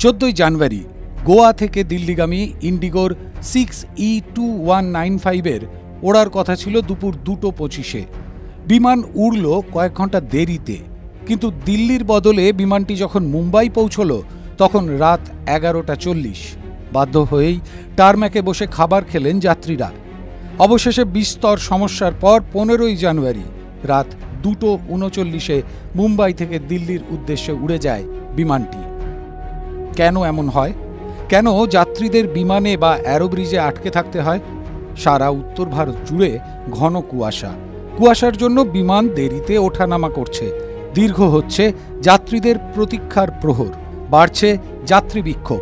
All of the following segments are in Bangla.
14 জানুয়ারি গোয়া থেকে দিল্লিগামী ইন্ডিগোর 6E2195 ওড়ার কথা ছিল দুপুর 2:25-এ। বিমান উড়ল কয়েক ঘন্টা দেরিতে, কিন্তু দিল্লির বদলে বিমানটি যখন মুম্বাই পৌঁছল তখন রাত 11:40। বাধ্য হয়েই টারম্যাকে বসে খাবার খেলেন যাত্রীরা। অবশেষে বিস্তর সমস্যার পর 15 জানুয়ারি রাত 2:39-এ মুম্বাই থেকে দিল্লির উদ্দেশ্যে উড়ে যায় বিমানটি। কেন এমন হয়? কেন যাত্রীদের বিমানে বা অ্যারোব্রিজে আটকে থাকতে হয়? সারা উত্তর ভারত জুড়ে ঘন কুয়াশা। কুয়াশার জন্য বিমান দেরিতে ওঠানামা করছে। দীর্ঘ হচ্ছে যাত্রীদের প্রতীক্ষার প্রহর। বাড়ছে যাত্রী বিক্ষোভ।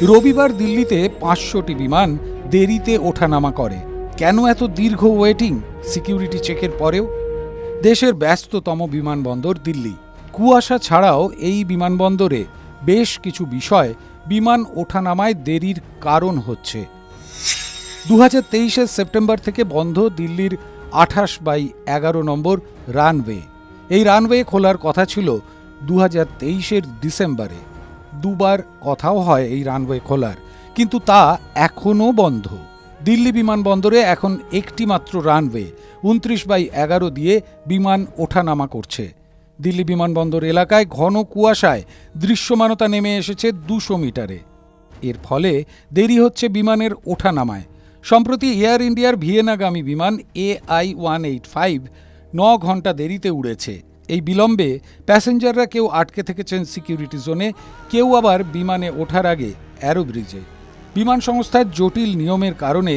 রবিবার দিল্লিতে 500টি বিমান দেরিতে ওঠানামা করে। কেন এত দীর্ঘ ওয়েটিং সিকিউরিটি চেকের পরেও? দেশের ব্যস্ততম বিমানবন্দর দিল্লি। কুয়াশা ছাড়াও এই বিমানবন্দরে বেশ কিছু বিষয় বিমান ওঠানামায় দেরির কারণ হচ্ছে। 2023-এর সেপ্টেম্বর থেকে বন্ধ দিল্লির 28/11 নম্বর রানওয়ে। এই রানওয়ে খোলার কথা ছিল 2023-এর ডিসেম্বরে। দুবার কথাও হয় এই রানওয়ে খোলার, কিন্তু তা এখনও বন্ধ। দিল্লি বিমানবন্দরে এখন একটি মাত্র রানওয়ে 29/11 দিয়ে বিমান ওঠানামা করছে। দিল্লি বিমানবন্দর এলাকায় ঘন কুয়াশায় দৃশ্যমানতা নেমে এসেছে 200 মিটারে। এর ফলে দেরি হচ্ছে বিমানের ওঠানামায়। সম্প্রতি এয়ার ইন্ডিয়ার ভিয়েনাগামী বিমান AI-185 9 ঘন্টা দেরিতে উড়েছে। এই বিলম্বে প্যাসেঞ্জাররা কেউ আটকে থেকেছেন সিকিউরিটি জোনে, কেউ আবার বিমানে ওঠার আগে অ্যারোব্রিজে। বিমান সংস্থার জটিল নিয়মের কারণে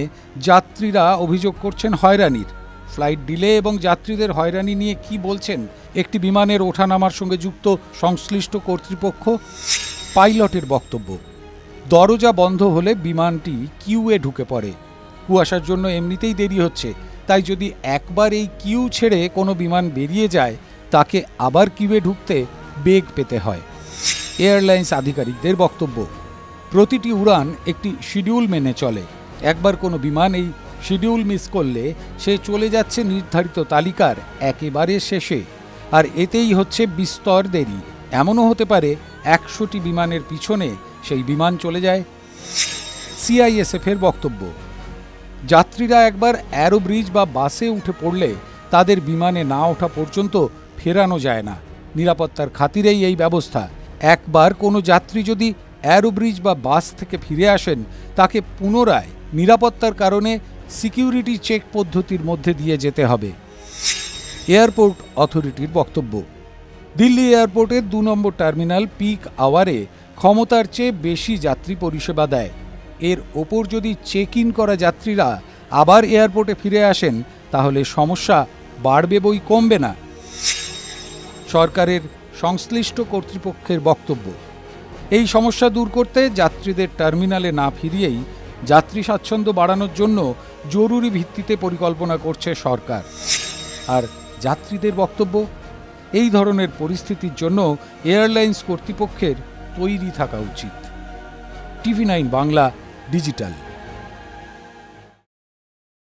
যাত্রীরা অভিযোগ করছেন হয়রানির। ফ্লাইট ডিলে এবং যাত্রীদের হয়রানি নিয়ে কি বলছেন একটি বিমানের ওঠানামার সঙ্গে যুক্ত সংশ্লিষ্ট কর্তৃপক্ষ? পাইলটের বক্তব্য, দরজা বন্ধ হলে বিমানটি কিউয়ে ঢুকে পড়ে। কুয়াশার জন্য এমনিতেই দেরি হচ্ছে, তাই যদি একবার এই কিউ ছেড়ে কোনো বিমান বেরিয়ে যায় তাকে আবার কিউয়ে ঢুকতে বেগ পেতে হয়। এয়ারলাইন্স আধিকারিকদের বক্তব্য, প্রতিটি উড়ান একটি শিডিউল মেনে চলে। একবার কোনো বিমান এই শিডিউল মিস করলে সে চলে যাচ্ছে নির্ধারিত তালিকার একেবারে শেষে, আর এতেই হচ্ছে বিস্তর দেরি। এমনও হতে পারে 100টি বিমানের পিছনে সেই বিমান চলে যায়। CISF-এর বক্তব্য, যাত্রীরা একবার অ্যারোব্রিজ বা বাসে উঠে পড়লে তাদের বিমানে না ওঠা পর্যন্ত ফেরানো যায় না। নিরাপত্তার খাতিরেই এই ব্যবস্থা। একবার কোনো যাত্রী যদি অ্যারোব্রিজ বা বাস থেকে ফিরে আসেন, তাকে পুনরায় নিরাপত্তার কারণে সিকিউরিটি চেক পদ্ধতির মধ্যে দিয়ে যেতে হবে। এয়ারপোর্ট অথরিটির বক্তব্য, দিল্লি এয়ারপোর্টের 2 নম্বর টার্মিনাল পিক আওয়ারে ক্ষমতার চেয়ে বেশি যাত্রী পরিষেবা দেয়। এর ওপর যদি চেক ইন করা যাত্রীরা আবার এয়ারপোর্টে ফিরে আসেন, তাহলে সমস্যা বাড়বে বই কমবে না। সরকারের সংশ্লিষ্ট কর্তৃপক্ষের বক্তব্য, এই সমস্যা দূর করতে যাত্রীদের টার্মিনালে না ফিরিয়েই যাত্রী স্বাচ্ছন্দ্য বাড়ানোর জন্য জরুরি ভিত্তিতে পরিকল্পনা করছে সরকার। আর যাত্রীদের বক্তব্য, এই ধরনের পরিস্থিতির জন্য এয়ারলাইন্স কর্তৃপক্ষের তৈরি থাকা উচিত। TV9 Bangla digital.